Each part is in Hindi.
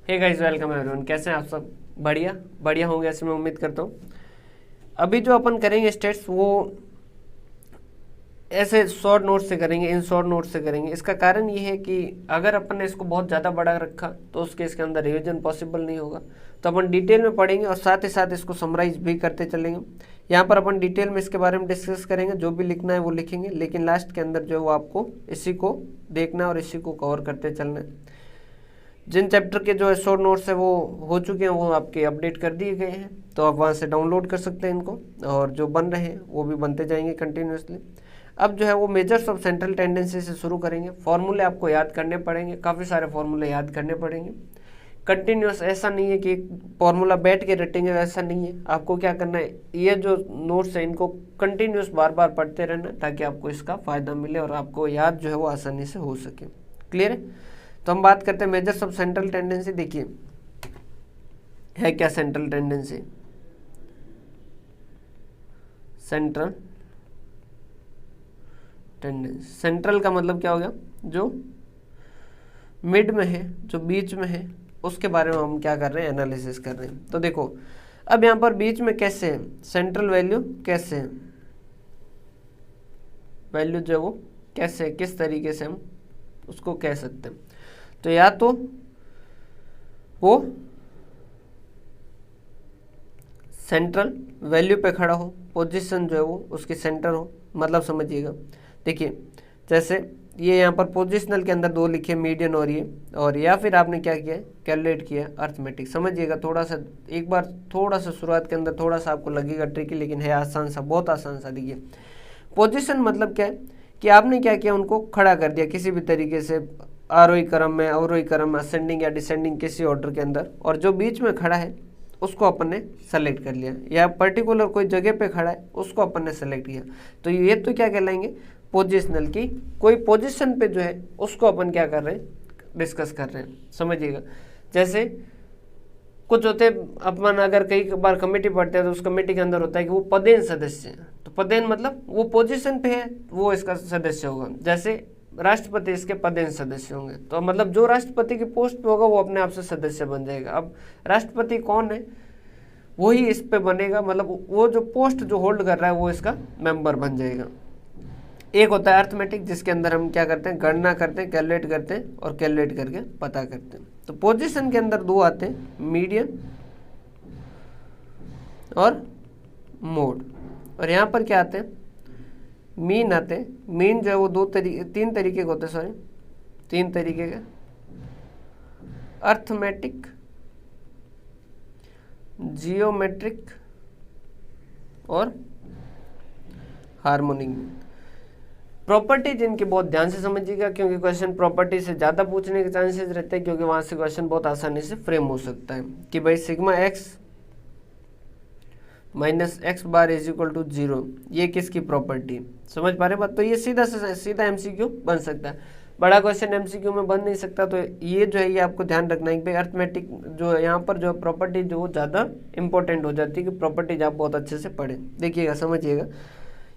Hey guys, welcome everyone. कैसे हैं आप सब? बढ़िया बढ़िया होंगे ऐसे मैं उम्मीद करता हूँ। अभी जो अपन करेंगे स्टेट्स वो ऐसे शॉर्ट नोट से करेंगे, इन शॉर्ट नोट से करेंगे। इसका कारण ये है कि अगर अपन ने इसको बहुत ज़्यादा बड़ा रखा तो उसके इसके अंदर रिवीजन पॉसिबल नहीं होगा। तो अपन डिटेल में पढ़ेंगे और साथ ही साथ इसको समराइज भी करते चलेंगे। यहाँ पर अपन डिटेल में इसके बारे में डिस्कस करेंगे, जो भी लिखना है वो लिखेंगे, लेकिन लास्ट के अंदर जो है वो आपको इसी को देखना है और इसी को कवर करते चलना है। जिन चैप्टर के जो शॉर्ट नोट्स है वो हो चुके हैं वो आपके अपडेट कर दिए गए हैं, तो आप वहाँ से डाउनलोड कर सकते हैं इनको, और जो बन रहे हैं वो भी बनते जाएंगे कंटिन्यूसली। अब जो है वो मेजर्स ऑफ सेंट्रल टेंडेंसी से शुरू करेंगे। फॉर्मूले आपको याद करने पड़ेंगे, काफ़ी सारे फॉर्मूले याद करने पड़ेंगे कंटिन्यूस। ऐसा नहीं है कि एक फॉर्मूला बैठ के रटेंगे, ऐसा नहीं है। आपको क्या करना है, ये जो नोट्स है इनको कंटिन्यूस बार बार पढ़ते रहना ताकि आपको इसका फ़ायदा मिले और आपको याद जो है वो आसानी से हो सके। क्लियर है? तो हम बात करते हैं मेजर्स ऑफ सेंट्रल टेंडेंसी। देखिए है क्या central tendency? Central tendency, central का मतलब क्या हो गया? जो मिड में है, जो बीच में है, उसके बारे में हम क्या कर रहे हैं? एनालिसिस कर रहे हैं। तो देखो अब यहाँ पर बीच में कैसे है, सेंट्रल वैल्यू कैसे है, वैल्यू जो है वो कैसे है, किस तरीके से हम उसको कह सकते हैं। तो या तो वो सेंट्रल वैल्यू पे खड़ा हो, पोजीशन जो है वो उसकी सेंटर हो, मतलब समझिएगा। देखिए जैसे ये यहाँ पर पोजिशनल के अंदर दो लिखे, मीडियन और या फिर आपने क्या किया, कैलकुलेट किया अर्थमेटिक। समझिएगा थोड़ा सा, एक बार थोड़ा सा शुरुआत के अंदर थोड़ा सा आपको लगेगा ट्रिकी, लेकिन है आसान सा, बहुत आसान सा। देखिए पोजीशन मतलब क्या है कि आपने क्या किया, उनको खड़ा कर दिया किसी भी तरीके से, आरोही क्रम में, अवरोही क्रम में, असेंडिंग या डिसेंडिंग किसी ऑर्डर के अंदर, और जो बीच में खड़ा है उसको अपन ने सेलेक्ट कर लिया, या पर्टिकुलर कोई जगह पे खड़ा है उसको अपन ने सेलेक्ट किया। तो ये तो क्या कहलाएंगे? पोजिशनल की कोई पोजीशन पे जो है उसको अपन क्या कर रहे हैं? डिस्कस कर रहे हैं। समझिएगा जैसे कुछ होते अपन अगर कई बार कमेटी पढ़ते हैं तो उस कमेटी के अंदर होता है कि वो पदेन सदस्य है। तो पदेन मतलब वो पोजीशन पे है, वो इसका सदस्य होगा। जैसे राष्ट्रपति इसके पदेन सदस्य होंगे, तो मतलब जो राष्ट्रपति की पोस्ट पे होगा वो अपने आप से सदस्य बन जाएगा। अब राष्ट्रपति कौन है, वही इस पे बनेगा, मतलब वो जो पोस्ट जो होल्ड कर रहा है वो इसका मेंबर बन जाएगा। एक होता है अर्थमेटिक, जिसके अंदर हम क्या करते हैं, गणना करते हैं, कैलकुलेट करते हैं और कैलकुलेट करके पता करते हैं। तो पोजीशन के अंदर दो आते हैं, मीडियन और मोड, और यहाँ पर क्या आते हैं? मीन आते हैं। मीन जो है वो तीन तरीके के होते हैं, तीन तरीके के, अर्थमेटिक, जियोमेट्रिक और हार्मोनिक मीन। प्रॉपर्टीज इनकी बहुत ध्यान से समझिएगा, क्योंकि क्वेश्चन प्रॉपर्टी से ज़्यादा पूछने के चांसेस रहते हैं, क्योंकि वहाँ से क्वेश्चन बहुत आसानी से फ्रेम हो सकता है कि भाई sigma x minus x bar is equal to 0, ये किसकी प्रॉपर्टी? समझ पा रहे बात? तो ये सीधा से सीधा एमसीक्यू बन सकता है, बड़ा क्वेश्चन एमसीक्यू में बन नहीं सकता। तो ये जो है ये आपको ध्यान रखना है कि अर्थमेटिक जो है यहाँ पर जो प्रॉपर्टी जो ज़्यादा इंपॉर्टेंट हो जाती है, कि प्रॉपर्टीज आप बहुत अच्छे से पढ़ें। देखिएगा समझिएगा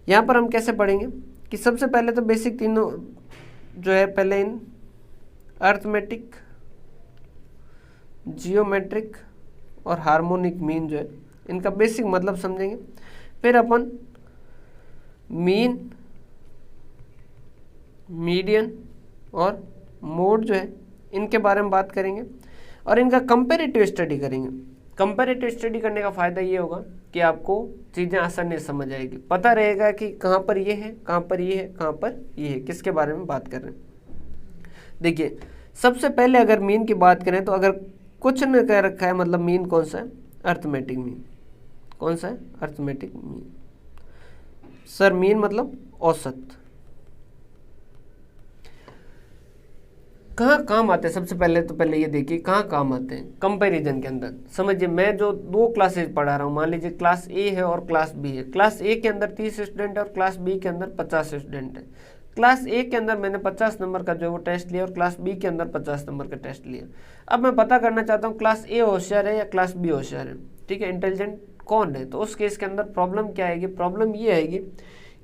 यहाँ पर हम कैसे पढ़ेंगे कि सबसे पहले तो बेसिक तीनों जो है, पहले इन अर्थमेटिक, जियोमेट्रिक और हार्मोनिक मीन जो है इनका बेसिक मतलब समझेंगे। फिर अपन मीन, मीडियन और मोड जो है इनके बारे में बात करेंगे और इनका कंपैरेटिव स्टडी करेंगे। कंपैरेटिव स्टडी करने का फ़ायदा ये होगा कि आपको चीज़ें आसानी से समझ आएगी, पता रहेगा कि कहाँ पर ये है, कहाँ पर ये है, कहाँ पर ये है, किसके बारे में बात कर रहे हैं। देखिए सबसे पहले अगर मीन की बात करें तो अगर कुछ न कह रखा है, मतलब मीन कौन सा है? Arithmetic mean. कौन सा है? Arithmetic mean. सर मीन मतलब औसत। कहाँ काम आते हैं? सबसे पहले तो पहले ये देखिए कहाँ काम आते हैं कंपैरिजन के अंदर। समझिए मैं जो दो क्लासेज पढ़ा रहा हूँ, मान लीजिए क्लास ए है और क्लास बी है। क्लास ए के अंदर 30 स्टूडेंट है और क्लास बी के अंदर 50 स्टूडेंट है। क्लास ए के अंदर मैंने 50 नंबर का जो है वो टेस्ट लिया और क्लास बी के अंदर 50 नंबर का टेस्ट लिया। अब मैं पता करना चाहता हूँ क्लास ए होशियार है या क्लास बी होशियार है, ठीक है, इंटेलिजेंट कौन है। तो उस केस के अंदर प्रॉब्लम क्या आएगी? प्रॉब्लम ये आएगी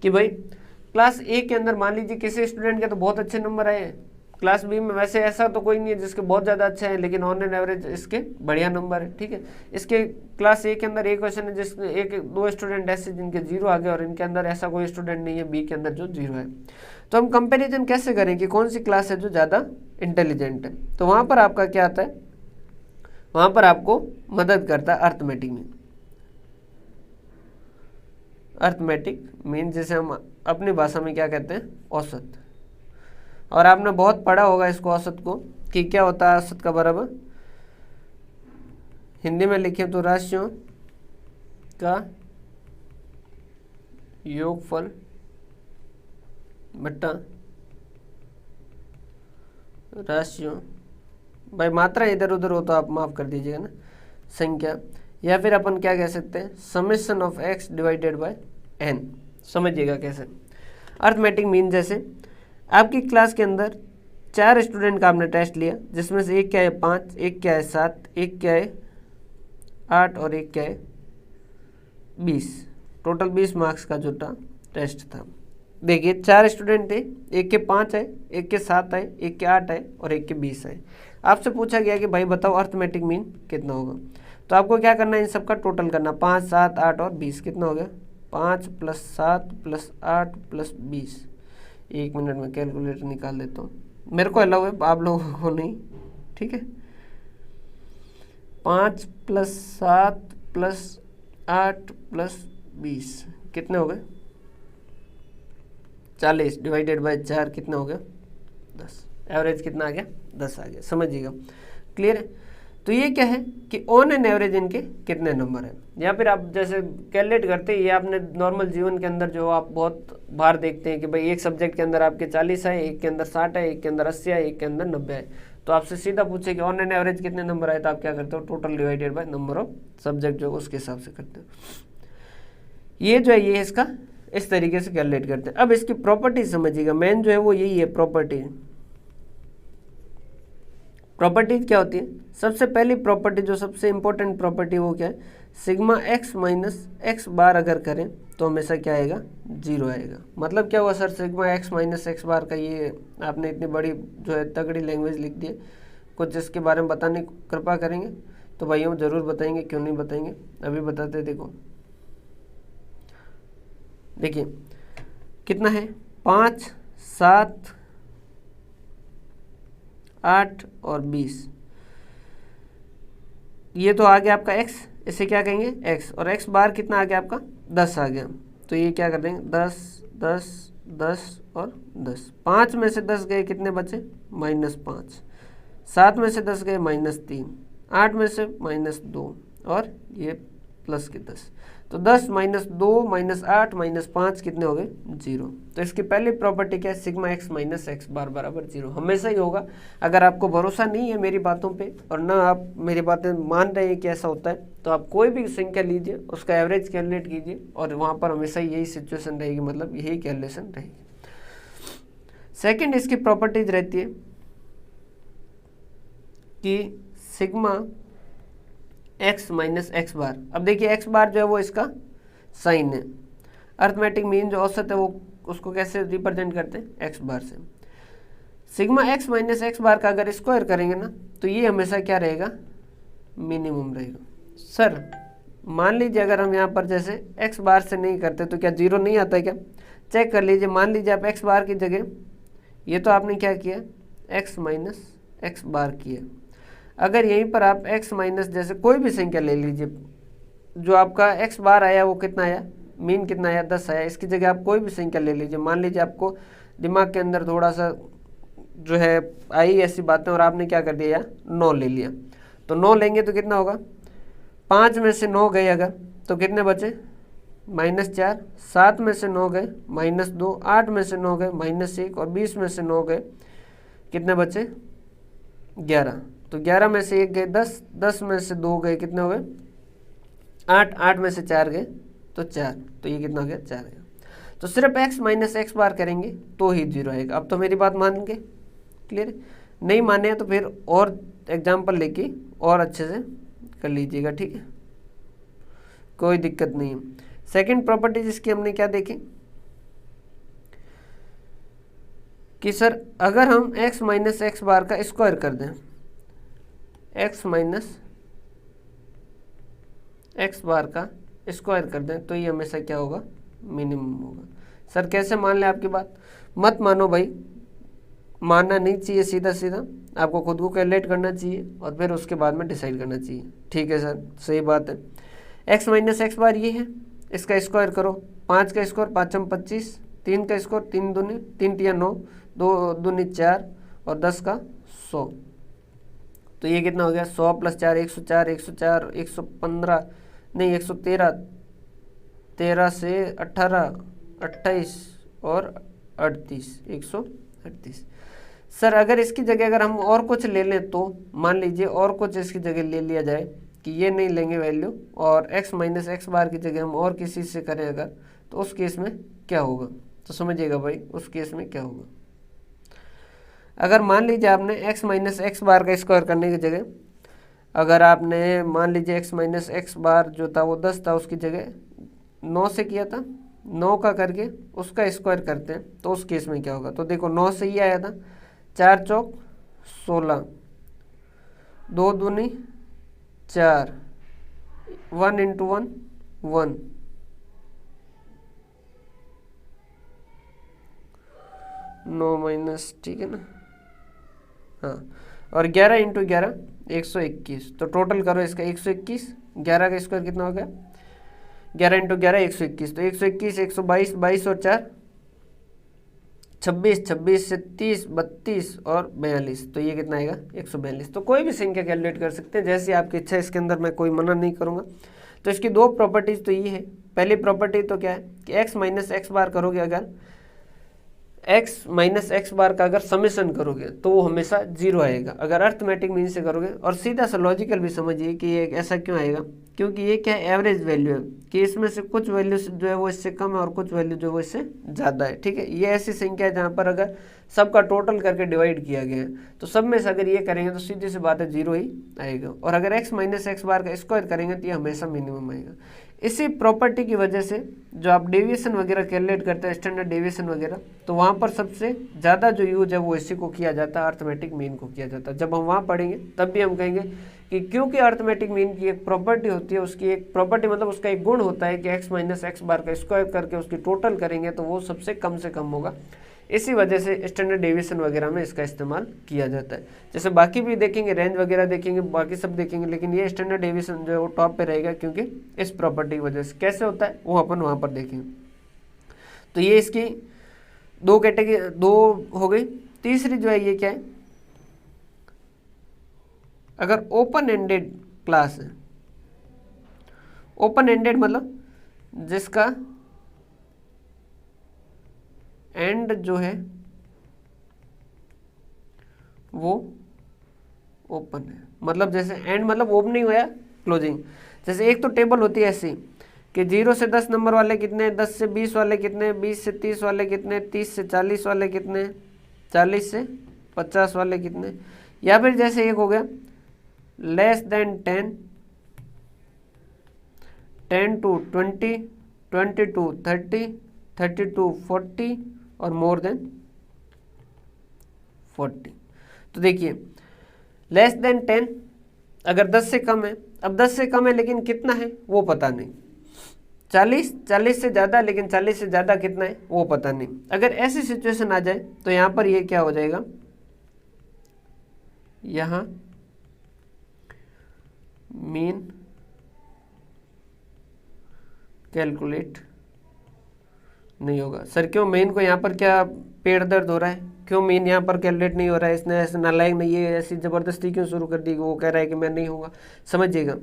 कि भाई क्लास ए के अंदर मान लीजिए किसी स्टूडेंट के तो बहुत अच्छे नंबर आए, क्लास बी में वैसे ऐसा तो कोई नहीं है जिसके बहुत ज़्यादा अच्छे हैं, लेकिन ऑन एन एवरेज इसके बढ़िया नंबर है, ठीक है। इसके क्लास ए के अंदर एक क्वेश्चन है जिसमें एक दो स्टूडेंट ऐसे जिनके 0 आ गए, और इनके अंदर ऐसा कोई स्टूडेंट नहीं है बी के अंदर जो 0 है। तो हम कंपेरिजन कैसे करें कि कौन सी क्लास है जो ज़्यादा इंटेलिजेंट है? तो वहाँ पर आपका क्या आता है, वहाँ पर आपको मदद करता है अर्थमेटिक मीन। अर्थमेटिक मीन जिसे हम अपनी भाषा में क्या कहते हैं, औसत। और आपने बहुत पढ़ा होगा इसको, औसत को, कि क्या होता है औसत का बराबर, हिंदी में लिखे तो राशियों का योगफल बट्टा राशियों, भाई मात्रा इधर उधर हो तो आप माफ कर दीजिएगा ना, संख्या, या फिर अपन क्या कह सकते हैं, summation of x divided by n। समझिएगा कैसे। अर्थमेटिक मीन जैसे आपकी क्लास के अंदर 4 स्टूडेंट का आपने टेस्ट लिया, जिसमें से एक क्या है 5, एक क्या है 7, एक क्या है 8 और एक क्या है 20। टोटल 20 मार्क्स का जो टेस्ट था। देखिए 4 स्टूडेंट थे, एक के 5 है, एक के 7 है, एक के 8 है और एक के 20 है। आपसे पूछा गया कि भाई बताओ अर्थमेटिक मीन कितना होगा। तो आपको क्या करना है, इन सबका टोटल करना, 5, 7, 8 और 20 कितना हो गया, 5 + 7 + 8 + 20। 1 मिनट में कैलकुलेटर निकाल देता हूँ, मेरे को अलाउ है, आप लोगों को नहीं, ठीक है। 5 + 7 + 8 + 20 कितने हो गए, 40 डिवाइडेड बाय 4 कितना हो गया, 10। एवरेज कितना आ गया, 10 आ गया। समझिएगा, क्लियर है। तो ये क्या है कि ऑन एन एवरेज इनके कितने नंबर हैं, या फिर आप जैसे कैलकुलेट करते हैं, ये आपने नॉर्मल जीवन के अंदर जो आप बहुत बार देखते हैं कि भाई एक सब्जेक्ट के अंदर आपके 40 है, एक के अंदर 60 है, एक के अंदर 80 है, एक के अंदर 90 है। तो आपसे सीधा पूछे कि ऑन एन एवरेज कितने नंबर आए, तो आप क्या करते हो, total divided by number of subject जो उसके हिसाब से करते हो। ये जो है ये इसका इस तरीके से कैलकुलेट करते हैं। अब इसकी प्रॉपर्टी समझिएगा, मेन जो है वो यही है प्रॉपर्टी। प्रॉपर्टीज क्या होती है, सबसे पहली प्रॉपर्टी जो सबसे इंपॉर्टेंट प्रॉपर्टी वो क्या है, सिग्मा x - x बार अगर करें तो हमेशा क्या आएगा, 0 आएगा। मतलब क्या हुआ सर, सिग्मा x - x बार का, ये आपने इतनी बड़ी जो है तगड़ी लैंग्वेज लिख दी है, कुछ इसके बारे में बताने की कृपा करेंगे? तो भाइयों ज़रूर बताएंगे, क्यों नहीं बताएंगे, अभी बताते। देखो देखिए कितना है, 5, 7, 8 और 20। ये तो आ गया आपका x, इसे क्या कहेंगे x, और x बार कितना आ गया आपका, 10 आ गया। तो ये क्या कर देंगे, 10, 10, 10 और 10। 5 में से 10 गए, कितने बचे, -5। 7 में से 10 गए, -3। 8 में से -2 और ये प्लस के 10। तो 10 - 2 - 8 - 5 कितने हो गए, 0। तो इसकी पहली प्रॉपर्टी क्या है, सिग्मा x - x बार बराबर 0 हमेशा ही होगा। अगर आपको भरोसा नहीं है मेरी बातों पे और ना आप मेरी बातें मान रहे हैं कि ऐसा होता है, तो आप कोई भी संख्या लीजिए, उसका एवरेज कैलकुलेट कीजिए, और वहाँ पर हमेशा यही सिचुएशन रहेगी, मतलब यही कैलकुलेशन रहेगी। सेकेंड इसकी प्रॉपर्टीज रहती है कि सिग्मा x - x बार। अब देखिए x बार जो है वो इसका साइन है, अर्थमेटिक मीन जो औसत है वो उसको कैसे रिप्रेजेंट करते हैं, x बार से। सिग्मा x - x बार का अगर स्क्वायर करेंगे ना, तो ये हमेशा क्या रहेगा, मिनिमम रहेगा। सर मान लीजिए अगर हम यहाँ पर जैसे x बार से नहीं करते तो क्या 0 नहीं आता है क्या, चेक कर लीजिए। मान लीजिए आप x बार की जगह, ये तो आपने क्या किया, x - x बार किया। अगर यहीं पर आप x माइनस जैसे कोई भी संख्या ले लीजिए, जो आपका x बार आया वो कितना आया, मीन कितना आया, 10 आया। इसकी जगह आप कोई भी संख्या ले लीजिए। मान लीजिए आपको दिमाग के अंदर थोड़ा सा जो है आई ऐसी बातें, और आपने क्या कर दिया, 9 ले लिया। तो 9 लेंगे तो कितना होगा, 5 में से 9 गए अगर, तो कितने बचे, -4। 7 में से 9 गए, -2। 8 में से 9 गए, -1। और 20 में से 9 गए, कितने बचे, 11। तो 11 में से 1 गए, 10। 10 में से 2 गए, कितने हो गए, 8। 8 में से 4 गए तो 4। तो ये कितना हो गया, 4 गया। तो सिर्फ x - x बार करेंगे तो ही 0 आएगा। अब तो मेरी बात मान के क्लियर, नहीं माने तो फिर और एग्जाम्पल लेके और अच्छे से कर लीजिएगा, ठीक है, कोई दिक्कत नहीं है। सेकंड प्रॉपर्टी जिसकी हमने क्या देखी, कि सर अगर हम x माइनस एक्स बार का स्क्वायर कर दें, x माइनस एक्स बार का स्क्वायर कर दें तो ये हमेशा क्या होगा, मिनिमम होगा। सर कैसे मान लें आपकी बात, मत मानो भाई, मानना नहीं चाहिए, सीधा सीधा आपको खुद को कैलकुलेट करना चाहिए और फिर उसके बाद में डिसाइड करना चाहिए। ठीक है सर, सही बात है। x माइनस एक्स बार ये है, इसका स्क्वायर करो, 5 का स्क्वायर 5 हम 25, 3 का स्क्वायर 3 दूनी 3 तिया 9, 2 दूनी 4 और 10 का 100, तो ये कितना हो गया 100 + 4 104, 104 115 नहीं 113, 13 से 18 28 और 38 138। सर अगर इसकी जगह अगर हम और कुछ ले लें तो मान लीजिए और कुछ इसकी जगह ले लिया जाए कि ये नहीं लेंगे वैल्यू और x माइनस एक्स बार की जगह हम और किसी से करें अगर, तो उस केस में क्या होगा, तो समझिएगा भाई उस केस में क्या होगा। अगर मान लीजिए आपने x माइनस एक्स बार का स्क्वायर करने की जगह अगर आपने मान लीजिए x माइनस एक्स बार जो था वो 10 था, उसकी जगह 9 से किया था, 9 का करके उसका स्क्वायर करते हैं तो उस केस में क्या होगा। तो देखो 9 से ही आया था, 4 चौक 16, 2 दूनी 4, 1 × 1 1, 9 माइनस, ठीक है ना, हाँ, और 11 × 11 121, तो टोटल करो इसका 121, 11 का स्क्वायर कितना हो गया 11 × 11 121, तो 121 122 22 और 4 26, 26 से 30 32 और 42, तो ये कितना आएगा 142। तो कोई भी संख्या कैलकुलेट कर सकते हैं, जैसी आपकी इच्छा, इसके अंदर मैं कोई मना नहीं करूँगा। तो इसकी दो प्रॉपर्टीज़ तो ये है, पहली प्रॉपर्टी तो क्या है कि x माइनस एक्स बार करोगे, अगर x माइनस एक्स बार का अगर समेशन करोगे तो वो हमेशा 0 आएगा, अगर अर्थमेटिक मीन से करोगे। और सीधा सा लॉजिकल भी समझिए कि ये ऐसा क्यों आएगा, क्योंकि ये क्या है एवरेज वैल्यू है, कि इसमें से कुछ वैल्यू जो है वो इससे कम है और कुछ वैल्यू जो है वो इससे ज़्यादा है। ठीक है, ये ऐसी संख्या है जहाँ पर अगर सबका टोटल करके डिवाइड किया गया है तो सब में से अगर ये करेंगे तो सीधी सी बात है 0 ही आएगा, और अगर x माइनस एक्स बार का स्क्वायर करेंगे तो ये हमेशा मिनिमम आएगा। इसी प्रॉपर्टी की वजह से जो आप डेविएशन वगैरह कैलकुलेट करते हैं, स्टैंडर्ड डेविएशन वगैरह, तो वहाँ पर सबसे ज़्यादा जो यूज है वो इसी को किया जाता है, अर्थमेटिक मीन को किया जाता है। जब हम वहाँ पढ़ेंगे तब भी हम कहेंगे कि क्योंकि अर्थमेटिक मीन की एक प्रॉपर्टी होती है, उसकी एक प्रॉपर्टी मतलब उसका एक गुण होता है कि x माइनस एक्स बार का स्क्वायर करके उसकी टोटल करेंगे तो वो सबसे कम से कम होगा। इसी वजह से स्टैंडर्ड डेविएशन वगैरह में इसका इस्तेमाल किया जाता है। जैसे बाकी भी देखेंगे, रेंज वगैरह देखेंगे, बाकी सब देखेंगे, लेकिन ये स्टैंडर्ड डेविएशन जो है वो टॉप पे रहेगा, क्योंकि इस प्रॉपर्टी की वजह से। कैसे होता है वो अपन वहाँ पर देखेंगे। तो ये इसकी दो कैटेगरी, दो हो गई। तीसरी जो है ये क्या है, अगर ओपन एंडेड क्लास है, ओपन एंडेड मतलब जिसका एंड जो है वो ओपन है, मतलब जैसे एंड मतलब ओपनिंग हो या क्लोजिंग। जैसे एक तो टेबल होती है ऐसी कि 0 से 10 नंबर वाले कितने, 10 से 20 वाले कितने, 20 से 30 वाले कितने, 30 से 40 वाले कितने, 40 से 50 वाले कितने। या फिर जैसे एक हो गया less than 10, 10 to 20, 20 to 30, 30 to 40 और मोर देन 40। तो देखिए लेस देन 10 अगर 10 से कम है, अब 10 से कम है लेकिन कितना है वो पता नहीं, 40 से ज़्यादा, लेकिन 40 से ज़्यादा कितना है वो पता नहीं। अगर ऐसी सिचुएशन आ जाए तो यहाँ पर ये क्या हो जाएगा, यहाँ मीन कैलकुलेट नहीं होगा। सर क्यों, मीन को यहाँ पर क्या पेट दर्द हो रहा है, क्यों मीन यहाँ पर कैलकुलेट नहीं हो रहा है, इसने ऐसे नालायक नहीं, ये ऐसी ज़बरदस्ती क्यों शुरू कर दी, वो कह रहा है कि मैं नहीं होगा। समझिएगा,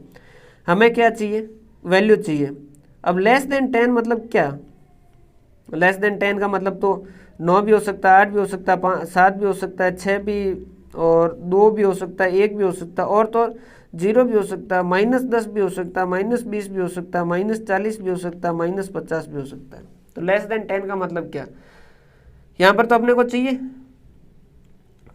हमें क्या चाहिए, वैल्यू चाहिए। अब लेस देन 10 मतलब क्या, लेस देन 10 का मतलब तो 9 भी हो सकता है, 8 भी हो सकता है, 7 भी हो सकता है, 6 भी, और 2 भी हो सकता है, 1 भी हो सकता है, और तो 0 भी हो सकता है, -10 भी हो सकता है, -20 भी हो सकता है, -40 भी हो सकता है, -50 भी हो सकता है। तो लेस देन 10 का मतलब क्या, यहाँ पर तो अपने को चाहिए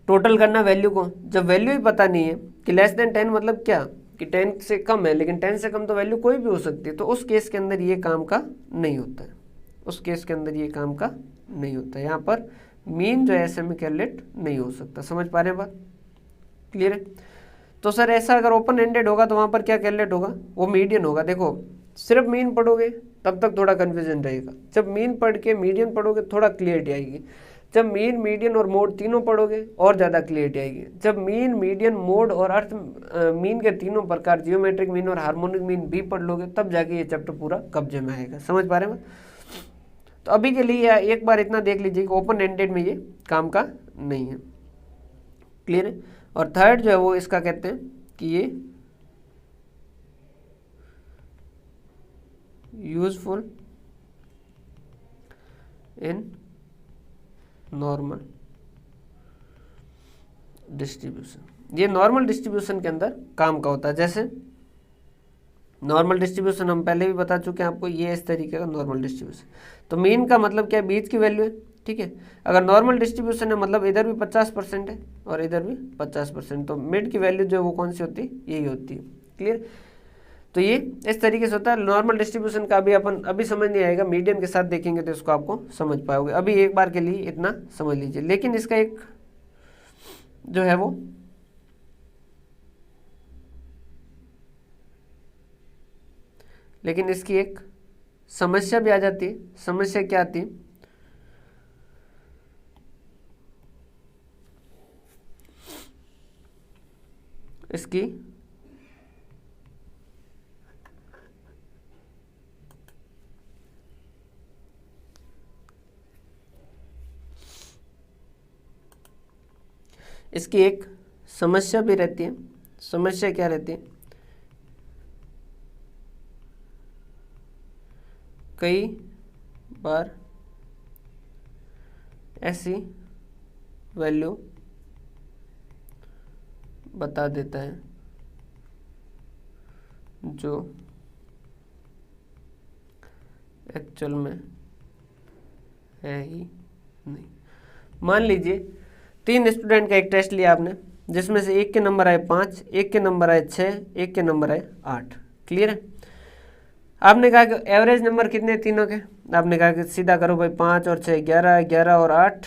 टोटल करना वैल्यू को। जब वैल्यू ही पता नहीं है कि लेस देन 10 मतलब क्या, कि 10 से कम है, लेकिन 10 से कम तो वैल्यू कोई भी हो सकती है, तो उस केस के अंदर ये काम का नहीं होता है, उस केस के अंदर ये काम का नहीं होता है। यहाँ पर मीन जो है ऐसे में कैलकुलेट नहीं हो सकता। समझ पा रहे हैं बात? क्लियर है? तो सर ऐसा अगर ओपन एंडेड होगा तो वहाँ पर क्या कैलकुलेट होगा? वो मीडियन होगा। देखो सिर्फ मीन पढ़ोगे तब तक थोड़ा कन्फ्यूजन रहेगा, जब मीन पढ़ के मीडियन पढ़ोगे थोड़ा क्लियरिटी आएगी, जब मीन मीडियन और मोड तीनों पढ़ोगे और ज़्यादा क्लियरिटी आएगी, जब मीन मीडियन मोड और अर्थ मीन के तीनों प्रकार जियोमेट्रिक मीन और हार्मोनिक मीन भी पढ़ लोगे तब जाके ये चैप्टर पूरा कब्जे में आएगा। समझ पा रहे हैं? तो अभी के लिए एक बार इतना देख लीजिए कि ओपन एंडेड में ये काम का नहीं है। क्लियर है? और थर्ड जो है वो इसका कहते हैं कि ये यूजफुल इन नॉर्मल डिस्ट्रीब्यूशन। ये नॉर्मल डिस्ट्रीब्यूशन के अंदर काम का होता है। जैसे नॉर्मल डिस्ट्रीब्यूशन हम पहले भी बता चुके हैं आपको, ये इस तरीके का नॉर्मल डिस्ट्रीब्यूशन। तो मीन का मतलब क्या है? बीच की वैल्यू है। ठीक है, अगर नॉर्मल डिस्ट्रीब्यूशन है मतलब इधर भी 50% है और इधर भी 50%, तो मिड की वैल्यू जो है वो कौन सी होती है? यही होती है। क्लियर? तो ये इस तरीके से होता है। नॉर्मल डिस्ट्रीब्यूशन का भी अपन अभी समझ नहीं आएगा, मीडियन के साथ देखेंगे तो इसको आपको समझ पाओगे। अभी एक बार के लिए इतना समझ लीजिए। लेकिन इसका एक जो है वो लेकिन इसकी एक समस्या भी आ जाती है। समस्या क्या आती है? इसकी एक समस्या भी रहती है। समस्या क्या रहती है? कई बार ऐसी वैल्यू बता देता है जो एक्चुअल में है ही नहीं। मान लीजिए 3 स्टूडेंट का एक टेस्ट लिया आपने, जिसमें से एक के नंबर आए 5, एक के नंबर आए 6, एक के नंबर आए 8। क्लियर है? आपने कहा कि एवरेज नंबर कितने तीनों के? आपने कहा कि सीधा करो भाई, 5 और 6 11, 11 और 8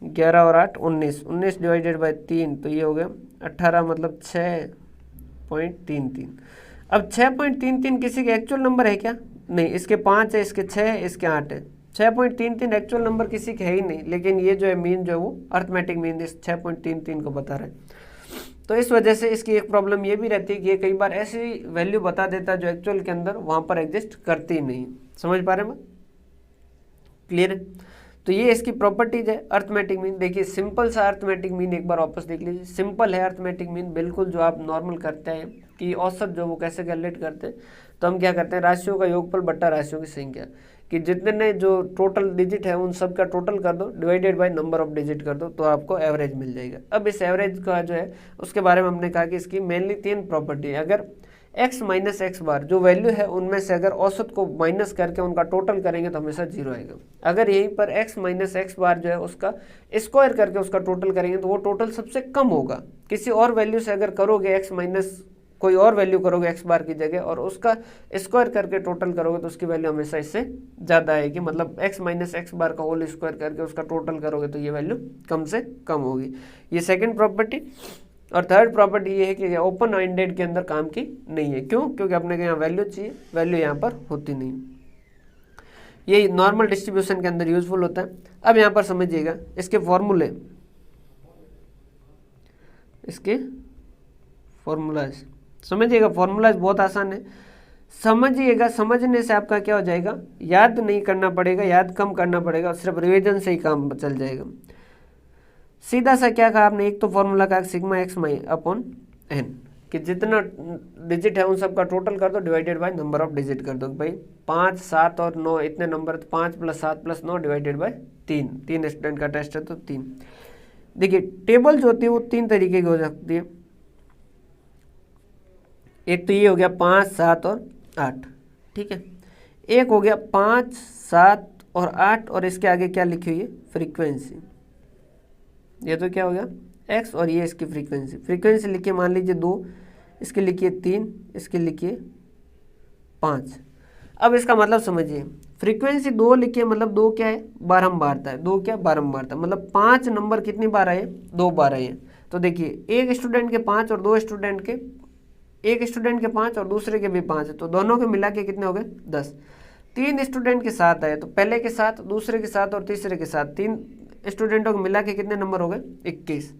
11 और 8 19, 19 डिवाइडेड बाई 3 तो ये हो गया 18, मतलब 6.33। अब 6.33 किसी के एक्चुअल नंबर है क्या? नहीं, इसके 5 है, इसके 6 है, इसके 8 है। 6.33 एक्चुअल नंबर किसी के है ही नहीं, लेकिन ये जो है मीन जो है वो अर्थमेटिक मीन इस 6.33 को बता रहा है। तो इस वजह से इसकी एक प्रॉब्लम ये भी रहती है कि ये कई बार ऐसी वैल्यू बता देता है जो एक्चुअल के अंदर वहाँ पर एग्जिस्ट करती ही नहीं। समझ पा रहे हैं? क्लियर है? तो ये इसकी प्रॉपर्टीज है अर्थमेटिक मीन। देखिए सिंपल सा अर्थमेटिक मीन एक बार वापस देख लीजिए। सिंपल है अर्थमेटिक मीन, बिल्कुल जो आप नॉर्मल करते हैं कि औसत जो वो कैसे कैलकुलेट करते हैं, तो हम क्या करते हैं? राशियों का योगफल बट्टा राशियों की संख्या, कि जितने जो टोटल डिजिट है उन सब का टोटल कर दो divided by number of digit कर दो, तो आपको एवरेज मिल जाएगा। अब इस एवरेज का जो है उसके बारे में हमने कहा कि इसकी मेनली 3 प्रॉपर्टी है। अगर x माइनस एक्स बार जो वैल्यू है उनमें से अगर औसत को माइनस करके उनका टोटल करेंगे तो हमेशा 0 आएगा। अगर यहीं पर x माइनस एक्स बार जो है उसका स्क्वायर करके उसका टोटल करेंगे तो वो टोटल सबसे कम होगा। किसी और वैल्यू से अगर करोगे x माइनस कोई और वैल्यू करोगे एक्स बार की जगह और उसका स्क्वायर करके टोटल करोगे तो उसकी वैल्यू हमेशा इससे ज़्यादा आएगी। मतलब x माइनस एक्स बार का होल स्क्वायर करके उसका टोटल करोगे तो ये वैल्यू कम से कम होगी। ये सेकंड प्रॉपर्टी। और थर्ड प्रॉपर्टी ये है कि ओपन एंडेड के अंदर काम की नहीं है। क्यों? क्योंकि अपने को यहाँ वैल्यू चाहिए, वैल्यू यहाँ पर होती नहीं। ये नॉर्मल डिस्ट्रीब्यूशन के अंदर यूजफुल होता है। अब यहाँ पर समझिएगा इसके फॉर्मूले, इसके फॉर्मूलाज समझिएगा। फॉर्मूलाज बहुत आसान है, समझिएगा। समझने से आपका क्या हो जाएगा? याद नहीं करना पड़ेगा, याद कम करना पड़ेगा, सिर्फ रिवीजन से ही काम चल जाएगा। सीधा सा क्या कहा आपने? एक तो फॉर्मूला का सिग्मा एक्स माई अपॉन एन, कि जितना डिजिट है उन सब का टोटल कर दो divided by number of digit कर दो। भाई 5, 7 और 9 इतने नंबर, 5 + 7 + 9 डिवाइडेड बाय 3। 3 स्टूडेंट का टेस्ट है तो 3। देखिए टेबल जो होती है वो 3 तरीके की हो सकती है। एक तो ये हो गया 5, 7 और 8, ठीक है। एक हो गया 5, 7 और 8 और इसके आगे क्या लिखी हुई है? फ्रीक्वेंसी। ये तो क्या हो गया? x और ये इसकी फ्रीक्वेंसी। फ्रीक्वेंसी लिखिए मान लीजिए 2, इसके लिखिए 3, इसके लिखिए 5। अब इसका मतलब समझिए, फ्रीक्वेंसी 2 लिखिए मतलब 2 क्या है, बारंबारता है। 2 क्या, बारंबारता, मतलब 5 नंबर कितनी बार आए, 2 बार आए हैं। तो देखिए एक स्टूडेंट के 5 और दो स्टूडेंट के, एक स्टूडेंट के 5 और दूसरे के भी 5 है, तो दोनों के मिला के कितने हो गए, 10। 3 स्टूडेंट के साथ आए, तो पहले के साथ, दूसरे के साथ और तीसरे के साथ, 3 स्टूडेंटों को मिला के कितने नंबर हो गए, 21।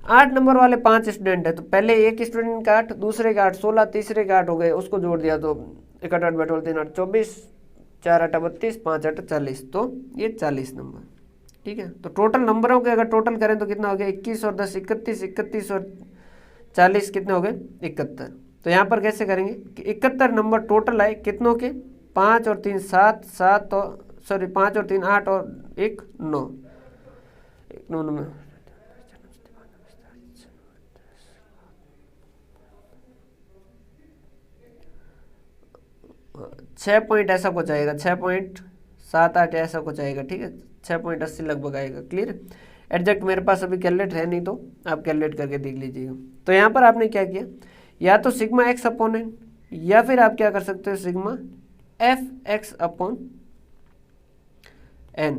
8 नंबर वाले 5 स्टूडेंट है, तो पहले एक स्टूडेंट का 8, दूसरे का 8, 16, तीसरे का 8 हो गए, उसको जोड़ दिया तो 1 8 8 बटोल 3 8 24, 4 8 32, 5 8 40, तो ये 40 नंबर। ठीक है, तो टोटल नंबरों के अगर टोटल करें तो कितना हो गया, 21 और 10 31, 31 और 40 कितने हो गए, 71। तो यहाँ पर कैसे करेंगे कि 71 नंबर टोटल आए कितनों के, 5 और 3 7, 7 और 5 और 3 8 और 1 9, 9 नंबर 6 पॉइंट ऐसा कुछ आएगा, 6.78 ऐसा कुछ आएगा। ठीक है, 6.80 लगभग आएगा। क्लियर, एग्जैक्ट मेरे पास अभी कैलकुलेट है नहीं, तो आप कैलकुलेट करके देख लीजिएगा। तो यहाँ पर आपने क्या किया, या तो सिग्मा एक्स अपॉन एन, या फिर आप क्या कर सकते हो, sigma f x upon n.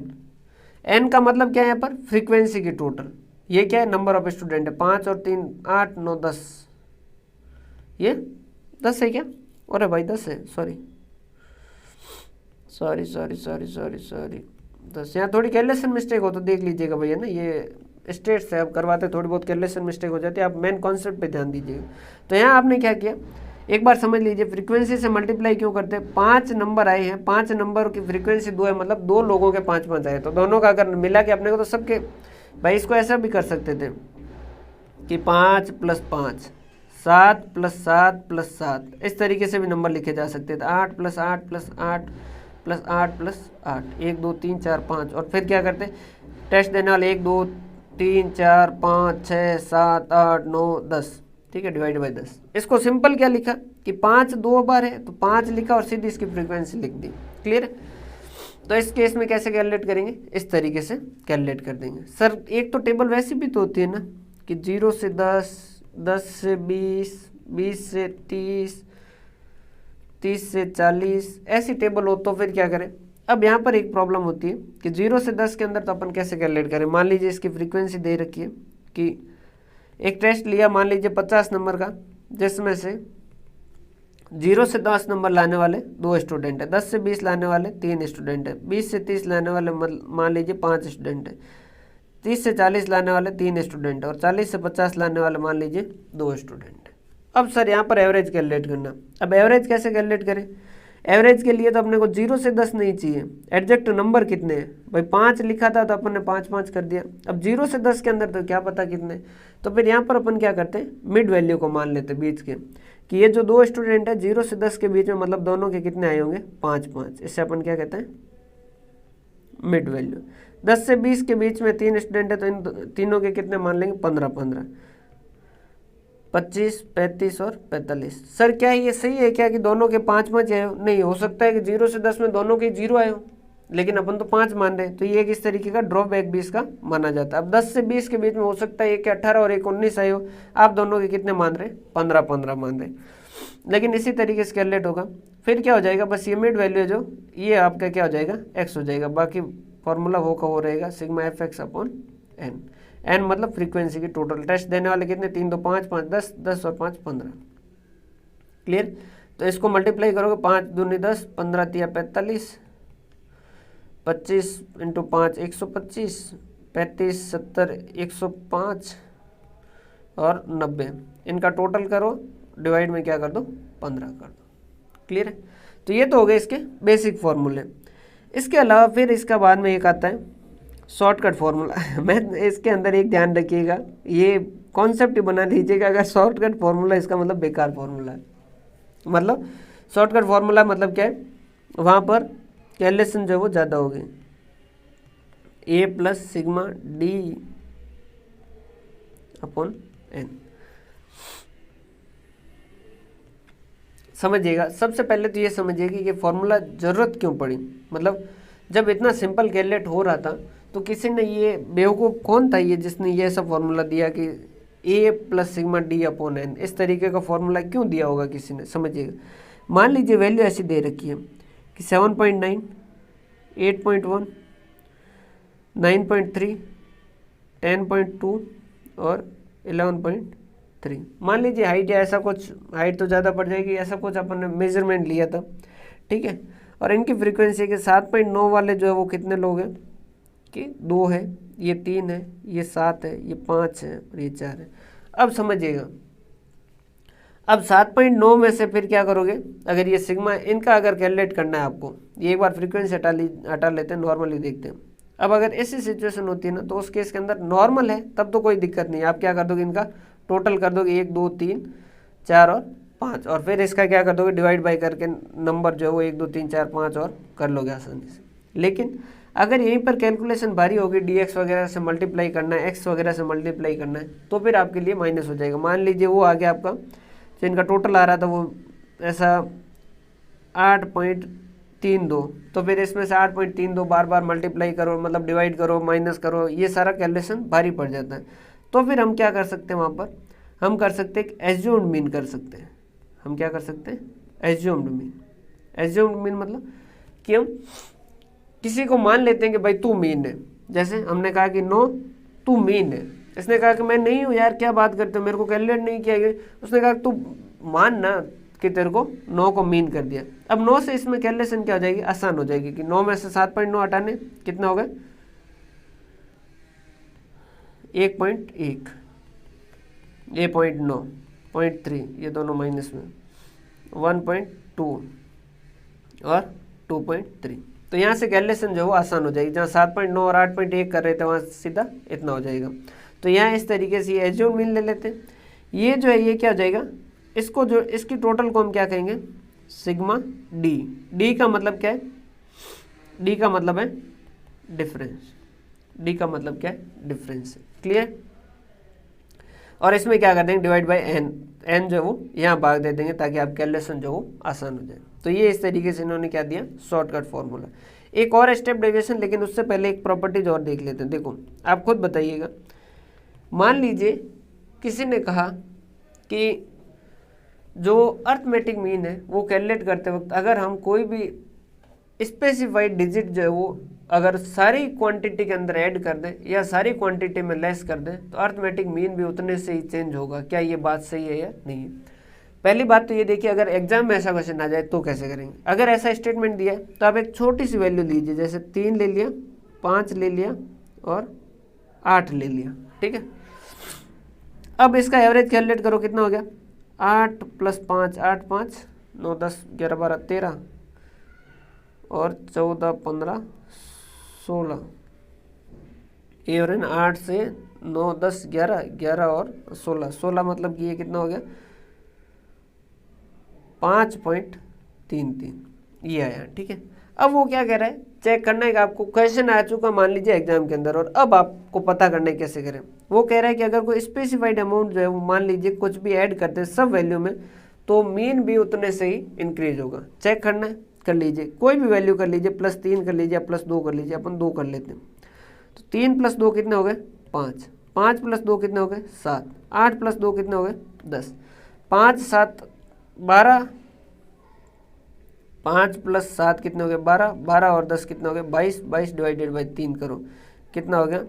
N का मतलब क्या है यहाँ पर, फ्रीक्वेंसी की टोटल। ये क्या है, नंबर ऑफ स्टूडेंट है, 5 और 3 8 9 10, ये 10 है क्या, अरे भाई 10 है, सॉरी 10। यहाँ थोड़ी कैलकुलेशन मिस्टेक हो तो देख लीजिएगा भैया ना, ये स्टेट से आप करवाते थोड़ी बहुत कैलकुलेशन मिस्टेक हो जाती है, आप मेन कॉन्सेप्ट पे ध्यान दीजिएगा। तो यहाँ आपने क्या किया, एक बार समझ लीजिए, फ्रीक्वेंसी से मल्टीप्लाई क्यों करते हैं, 5 नंबर आए हैं, 5 नंबर की फ्रीक्वेंसी 2 है, मतलब 2 लोगों के 5 आए, तो दोनों का अगर मिला के अपने को, तो सबके, भाई इसको ऐसा भी कर सकते थे कि 5 + 5 7 + 7 + 7, इस तरीके से भी नंबर लिखे जा सकते थे, 8 + 8 + 8 + 8 + 8, 1 2 3 4 5, और फिर क्या करते, टेस्ट देने वाले 1 2 3 4 5 6 7 8 9 10। ठीक है, डिवाइड बाई 10। इसको सिंपल क्या लिखा कि 5 2 बार है, तो 5 लिखा और सीधी इसकी फ्रीक्वेंसी लिख दी। क्लियर, तो इस केस में कैसे कैलकुलेट करेंगे, इस तरीके से कैलकुलेट कर देंगे। सर एक तो टेबल वैसे भी तो होती है ना कि 0 से 10, 10 से 20, 20 से 30, 30 से 40, ऐसी टेबल हो तो फिर क्या करें। अब यहाँ पर एक प्रॉब्लम होती है कि 0 से 10 के अंदर तो अपन कैसे कैलकुलेट करें। मान लीजिए इसकी फ्रीक्वेंसी दे रखी है कि एक टेस्ट लिया, मान लीजिए 50 नंबर का, जिसमें से 0 से 10 नंबर लाने वाले 2 स्टूडेंट है, 10 से 20 लाने वाले 3 स्टूडेंट है, 20 से 30 लाने वाले मान लीजिए 5 स्टूडेंट है, 30 से 40 लाने वाले 3 स्टूडेंट है, और 40 से 50 लाने वाले मान लीजिए 2 स्टूडेंट है। अब सर यहाँ पर एवरेज कैलकुलेट करना। अब एवरेज कैसे कैलकुलेट करें, एवरेज के लिए तो अपने को 0 से 10 नहीं चाहिए, एग्जैक्ट नंबर कितने हैं, भाई 5 लिखा था तो अपन ने 5 5 कर दिया। अब 0 से 10 के अंदर तो क्या पता कितने, तो फिर यहाँ पर अपन क्या करते हैं, मिड वैल्यू को मान लेते हैं बीच के, कि ये जो 2 स्टूडेंट है 0 से 10 के बीच में, मतलब दोनों के कितने आए होंगे, 5 5। इससे अपन क्या कहते हैं, मिड वैल्यू। 10 से 20 के बीच में 3 स्टूडेंट है, तो इन तीनों के कितने मान लेंगे, 15 15, 25 35 और 45। सर क्या ये सही है क्या कि दोनों के 5 5 आए हो, नहीं हो सकता है कि 0 से 10 में दोनों के 0 आए हो, लेकिन अपन तो 5 मान रहे हैं, तो ये एक इस तरीके का ड्रॉबैक भी इसका माना जाता है। अब 10 से 20 के बीच में हो सकता है एक 18 और एक 19 आए हो, आप दोनों के कितने मान रहे हैं, 15 15 मान रहे हैं, लेकिन इसी तरीके से कैलकुलेट होगा। फिर क्या हो जाएगा, बस ये मिड वैल्यू है जो, ये आपका क्या हो जाएगा, x हो जाएगा, बाकी फॉर्मूला हो रहेगा sigma f x upon n. N मतलब फ्रीक्वेंसी की टोटल। टेस्ट देने वाले कितने, 3 2 5 5 10, 10 और 5 15। क्लियर, तो इसको मल्टीप्लाई करोगे, 5 दूनी 10, 15 तिया 45, 25 × 5 125, 35 70 105 और 90, इनका टोटल करो, डिवाइड में क्या कर दो, 15 कर दो। क्लियर है, तो ये तो हो गए इसके बेसिक फॉर्मूले। इसके अलावा फिर इसका बाद में एक आता है शॉर्टकट फार्मूला। मैं इसके अंदर एक ध्यान रखिएगा, ये कॉन्सेप्ट ही बना लीजिएगा, अगर शॉर्टकट फार्मूला इसका मतलब बेकार फार्मूला है। मतलब शॉर्टकट फार्मूला मतलब क्या है, वहाँ पर कैलकुलेशन जो है वो ज़्यादा होगी, a + sigma d upon n। समझिएगा, सबसे पहले तो ये समझिएगा कि फॉर्मूला ज़रूरत क्यों पड़ी। मतलब जब इतना सिंपल कैलकुलेट हो रहा था तो किसी ने, ये बेवकूफ़ कौन था ये जिसने ये सब फॉर्मूला दिया कि a + sigma d upon n, इस तरीके का फॉर्मूला क्यों दिया होगा किसी ने, समझिएगा। मान लीजिए वैल्यू ऐसी दे रखी है कि 7.9, 8.1, 9.3, 10.2 और 11.3। मान लीजिए हाइट या ऐसा कुछ, हाइट तो ज़्यादा पड़ जाएगी, ऐसा कुछ अपन ने मेजरमेंट लिया था, ठीक है। और इनकी फ्रीक्वेंसी के 7.9 वाले जो है वो कितने लोग हैं कि 2 है, ये 3 है, ये 7 है, ये 5 है और ये 4 है। अब समझिएगा, अब 7.9 में से फिर क्या करोगे, अगर ये सिग्मा इनका अगर कैलकुलेट करना है आपको, ये एक बार फ्रीक्वेंसी हटा लेते हैं, नॉर्मली देखते हैं। अब अगर ऐसी सिचुएशन होती है ना, तो उस केस के अंदर नॉर्मल है तब तो कोई दिक्कत नहीं, आप क्या कर दोगे, इनका टोटल कर दोगे 1 2 3 4 और 5, और फिर इसका क्या कर दोगे, डिवाइड बाई करके नंबर जो है वो 1 2 3 4 5 और कर लोगे आसानी से। लेकिन अगर यहीं पर कैलकुलेशन भारी होगी, dx वगैरह से मल्टीप्लाई करना है, x वगैरह से मल्टीप्लाई करना है, तो फिर आपके लिए माइनस हो जाएगा। मान लीजिए वो आ गया आपका, जो इनका टोटल आ रहा था वो ऐसा 8.32, तो फिर इसमें से 8.32 बार बार मल्टीप्लाई करो, मतलब डिवाइड करो, माइनस करो, ये सारा कैलकुलेशन भारी पड़ जाता है। तो फिर हम क्या कर सकते हैं, वहाँ पर हम कर सकते हैं एज्यूम्ड मीन कर सकते हैं। हम क्या कर सकते हैं, एज्यूम्ड मीन। एज्यूम्ड मीन मतलब कि हम किसी को मान लेते हैं कि भाई तू मीन है। जैसे हमने कहा कि नो तू मीन है, इसने कहा कि मैं नहीं हूँ यार, क्या बात करते हो, मेरे को कैलकुलेट नहीं किया गया। उसने कहा तू मान ना कि तेरे को 9 को मीन कर दिया। अब 9 से इसमें कैलकुलेशन क्या हो जाएगी, आसान हो जाएगी कि 9 में से 7.9 हटाने कितना हो गए, 1.1, ये 0.9, 0.3, ये दोनों माइनस में, 1.2 और 2.3। तो यहाँ से कैलकुलेशन जो है वो आसान हो जाएगी। जहाँ 7.9 और 8.1 कर रहे थे वहाँ सीधा इतना हो जाएगा। तो यहाँ इस तरीके से ये एज्यूम्ड मीन ले लेते हैं। ये जो है ये क्या हो जाएगा, इसको जो इसकी टोटल को हम क्या कहेंगे, सिग्मा डी। डी का मतलब क्या है, डी का मतलब है डिफरेंस। डी का मतलब क्या है, डिफरेंस। क्लियर। और इसमें क्या कर देंगे, डिवाइड बाई एन। एन जो है वो यहाँ भाग दे देंगे ताकि आप कैलकुलेशन जो वो आसान हो जाए। तो ये इस तरीके से इन्होंने क्या दिया, शॉर्टकट फॉर्मूला। एक और स्टेप डेविएशन, लेकिन उससे पहले एक प्रॉपर्टीज और देख लेते हैं। देखो आप खुद बताइएगा, मान लीजिए किसी ने कहा कि जो अर्थमेटिक मीन है वो कैलकुलेट करते वक्त अगर हम कोई भी स्पेसिफाइड डिजिट जो है वो अगर सारी क्वांटिटी के अंदर ऐड कर दें या सारी क्वांटिटी में लेस कर दें तो अर्थमेटिक मीन भी उतने से ही चेंज होगा। क्या ये बात सही है या नहीं है? पहली बात तो ये देखिए, अगर एग्जाम में ऐसा क्वेश्चन आ जाए तो कैसे करेंगे। अगर ऐसा स्टेटमेंट दिया है तो आप एक छोटी सी वैल्यू लीजिए, जैसे 3 ले लिया, 5 ले लिया और 8 ले लिया, ठीक है। अब इसका एवरेज कैलकुलेट करो, कितना हो गया, 8 + 5, 8 5 9 10 11 12 13 और 14 15 16, ये हो रहे ना 8 से 9 10 11 11 और 16 16, मतलब कि ये कितना हो गया 5.33, ये आया, ठीक है। अब वो क्या कह रहा है, चेक करना है कि आपको क्वेश्चन आ चुका मान लीजिए एग्जाम के अंदर, और अब आपको पता करना है कैसे करें। वो कह रहा है कि अगर कोई स्पेसिफाइड अमाउंट जो है वो मान लीजिए कुछ भी ऐड करते हैं सब वैल्यू में, तो मीन भी उतने से ही इंक्रीज होगा। चेक करना है, कर लीजिए, कोई भी वैल्यू कर लीजिए, +3 कर लीजिए, +2 कर लीजिए, अपन 2 कर लेते हैं। तो 3 + 2 कितने हो गए 5, 5 + 2 कितने हो गए 7, 8 + 2 कितने हो गए 10, 5 7 12, 5 + 7 कितने हो गए 12, 12 और 10 कितने हो गए 22, 22 डिवाइडेड बाई 3 करो, कितना हो गया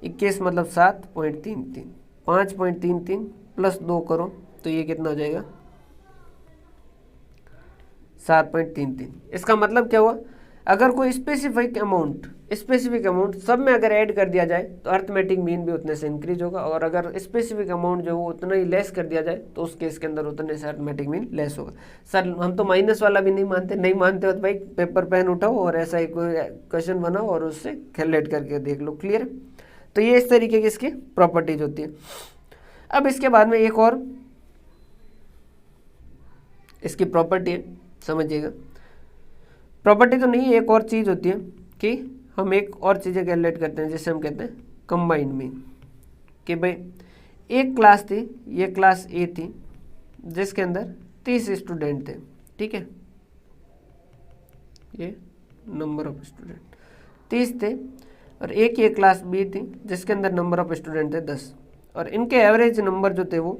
21, मतलब 7.33, 5.33 + 2 करो तो ये कितना हो जाएगा 7.33। इसका मतलब क्या हुआ, अगर कोई स्पेसिफिक अमाउंट सब में अगर ऐड कर दिया जाए तो अर्थमेटिक मीन भी उतने से इंक्रीज होगा, और अगर स्पेसिफिक अमाउंट जो वो उतना ही लेस कर दिया जाए तो उस केस के अंदर उतने से अर्थमेटिक मीन लेस होगा। सर हम तो माइनस वाला भी नहीं मानते हो तो भाई पेपर पेन उठाओ और ऐसा ही कोई क्वेश्चन बनाओ और उससे कैलकुलेट करके देख लो। क्लियर है। तो ये इस तरीके की इसकी प्रॉपर्टीज होती है। अब इसके बाद में एक और इसकी प्रॉपर्टी है, समझिएगा। प्रॉपर्टी तो नहीं, एक और चीज़ होती है कि हम एक और चीज़ें कैलकुलेट करते हैं जिसे हम कहते हैं कंबाइंड मीन। कि भाई एक क्लास थी, ये क्लास ए थी जिसके अंदर 30 स्टूडेंट थे, ठीक है, ये नंबर ऑफ स्टूडेंट 30 थे, और एक ये क्लास बी थी जिसके अंदर नंबर ऑफ स्टूडेंट थे 10, और इनके एवरेज नंबर जो थे वो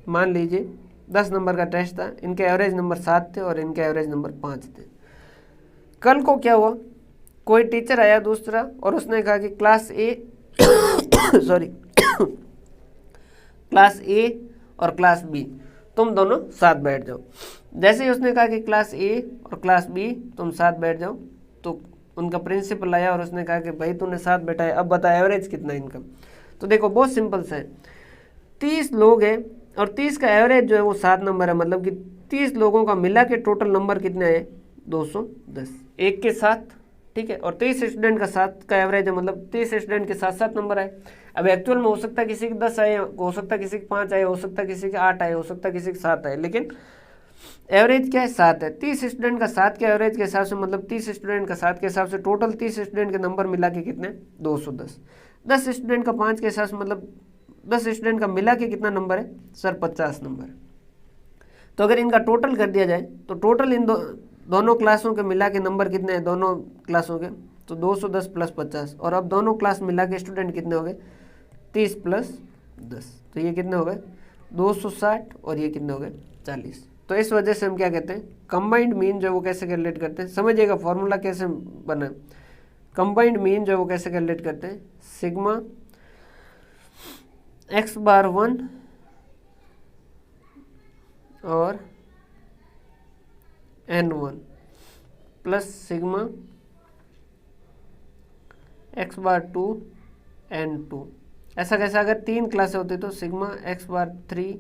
मान लीजिए 10 नंबर का टेस्ट था, इनके एवरेज नंबर 7 थे और इनके एवरेज नंबर 5 थे। कल को क्या हुआ, कोई टीचर आया दूसरा और उसने कहा कि क्लास ए सॉरी क्लास ए और क्लास बी तुम दोनों साथ बैठ जाओ। जैसे ही उसने कहा कि क्लास ए और क्लास बी तुम साथ बैठ जाओ, तो उनका प्रिंसिपल आया और उसने कहा कि भाई तूने साथ बैठा है, अब बता एवरेज कितना इनका। तो देखो बहुत सिंपल सा है, 30 लोग हैं और 30 का एवरेज जो है वो 7 नंबर है, मतलब कि 30 लोगों का मिला के टोटल नंबर कितने है 210 एक के साथ, ठीक है। और 30 स्टूडेंट का 7 का एवरेज है, मतलब 30 स्टूडेंट के साथ 7 नंबर आए। अब एक्चुअल में हो सकता है किसी के 10 आए, हो सकता है किसी के 5 आए, हो सकता है किसी के 8 आए, हो सकता है किसी के 7 आए, लेकिन एवरेज क्या है 7 है। 30 स्टूडेंट का 7 के एवरेज के हिसाब से, मतलब 30 स्टूडेंट का 7 के हिसाब से टोटल 30 स्टूडेंट के नंबर मिला के कितने 210। 10 स्टूडेंट का 5 के हिसाब से, मतलब 10 स्टूडेंट का मिला के कितना नंबर है सर 50 नंबर। तो अगर इनका टोटल कर दिया जाए तो टोटल इन दोनों क्लासों के मिला के नंबर कितने हैं दोनों क्लासों के, तो 210 प्लस 50। और अब दोनों क्लास मिला के स्टूडेंट कितने हो गए 30 प्लस 10, तो ये कितने हो गए 260 और ये कितने हो गए 40। तो इस वजह से हम क्या कहते हैं कंबाइंड मीन जो वो कैसे कैलकुलेट करते हैं, समझिएगा फॉर्मूला कैसे बना। कंबाइंड मीन जो वो कैसे कैलकुलेट करते हैं, सिग्मा x बार 1 और n1 प्लस सिग्मा x बार 2 n2। ऐसा कैसा, अगर 3 क्लासें होती तो सिग्मा x बार 3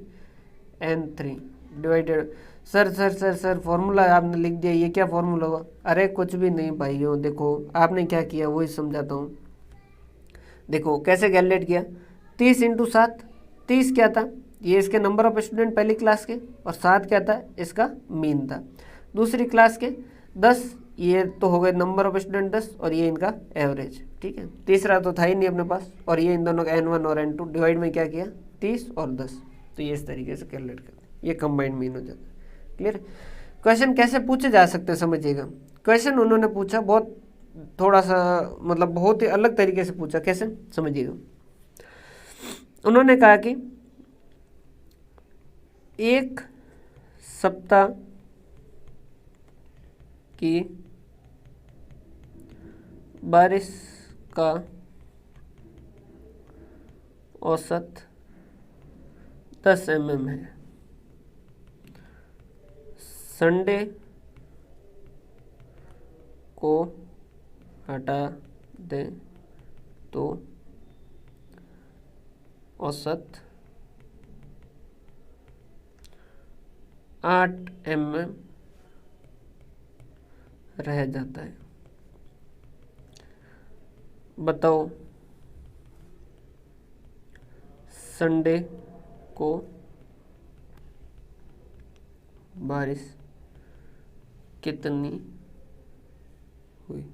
n3 डिवाइडेड। सर फॉर्मूला आपने लिख दिया, ये क्या फॉर्मूला हुआ। अरे कुछ भी नहीं भाइयों, देखो आपने क्या किया वही समझाता हूँ। देखो कैसे कैलकुलेट किया, 30 इंटू 7, 30 क्या था ये इसके नंबर ऑफ स्टूडेंट पहली क्लास के, और 7 क्या था इसका मीन था दूसरी क्लास के, 10 ये तो हो गए नंबर ऑफ स्टूडेंट 10 और ये इनका एवरेज, ठीक है। तीसरा तो था ही नहीं अपने पास, और ये इन दोनों का n1 और n2 डिवाइड में क्या किया 30 और 10। तो ये इस तरीके से कैलकुलेट करते हैं, ये कंबाइंड मीन हो जाता है। क्लियर। क्वेश्चन कैसे पूछे जा सकते हैं समझिएगा। क्वेश्चन उन्होंने पूछा बहुत थोड़ा सा, मतलब बहुत ही अलग तरीके से पूछा। कैसे समझिएगा, उन्होंने कहा कि एक सप्ताह की बारिश का औसत 10 mm है, संडे को हटा दें तो औसत 8 mm रह जाता है। बताओ संडे को बारिश कितनी हुई।